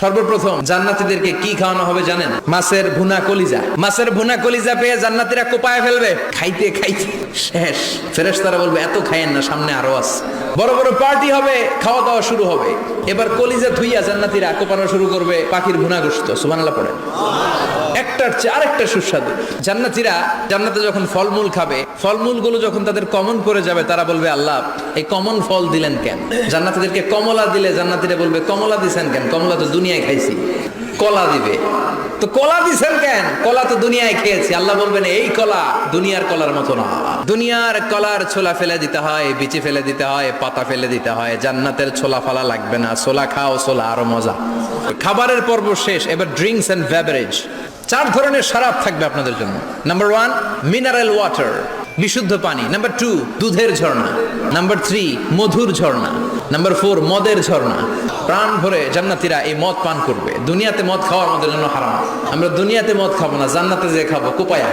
সর্বপ্রথম জান্নাতীদেরকে কি খাওয়ানো হবে জানেন? মাছের ভুনা কলিজা। মাছের ভুনা কলিজা পেয়ে জান্নাতীরা কোপায় ফেলবে, খাইতে খাইতে শেষ। ফেরেশতারা বলবে এত খাইয়েন না, সামনে আরো আছে। বড় বড় পার্টি হবে, খাওয়া দাওয়া শুরু হবে। এবার কলিজা ধুইয়া জান্নাতীরা কোপানো শুরু করবে পাখির ভুনা গোশত। সুবহানাল্লাহ পড়ে। একটার চেয়ে আরেকটা সুস্বাদু। জান্নাতীরা জান্নাতে যখন ফলমূল খাবে, ফলমূলগুলো যখন তাদের কমন করে যাবে, তারা বলবে আল্লাহ এই কমন ফল দিলেন কেন? জান্নাতীদেরকে কমলা দিলে জান্নাতীরা বলবে কমলা দিছেন কেন? কমলা তো দুনিয়ায় খাইছি। কলা দিবে, তো কলা দিছেন কেন? কলা তো দুনিয়ায় খেয়েছি। আল্লাহ বলবেন এই কলা দুনিয়ার কলার মতো না। দুনিয়ার কলার ছোলা ফেলে দিতে হয়, বিচি ফেলে দিতে হয়, পাতা ফেলে দিতে হয়। জান্নাতের ছোলা ফালা লাগবে না। ছোলা খাও, ছোলা আরো মজা। খাবারের পর্ব শেষ, এবার ড্রিঙ্কস এন্ড বেভারেজ। 4 ধরনের শরাব থাকবে আপনাদের জন্য। নাম্বার 1 মিনারেল ওয়াটার, বিশুদ্ধ পানি। নাম্বার 2 দুধের ঝর্ণা। নাম্বার 3 মধুর ঝর্ণা। নাম্বার 4 মদের ঝর্ণা। প্রাণ ভরে জান্নাতীরা এই মদ পান করবে। দুনিয়াতে মদ খাওয়া আমাদের জন্য হারাম। আমরা দুনিয়াতে মদ খাবো না, জান্নাতে যে খাবো কোপায়া।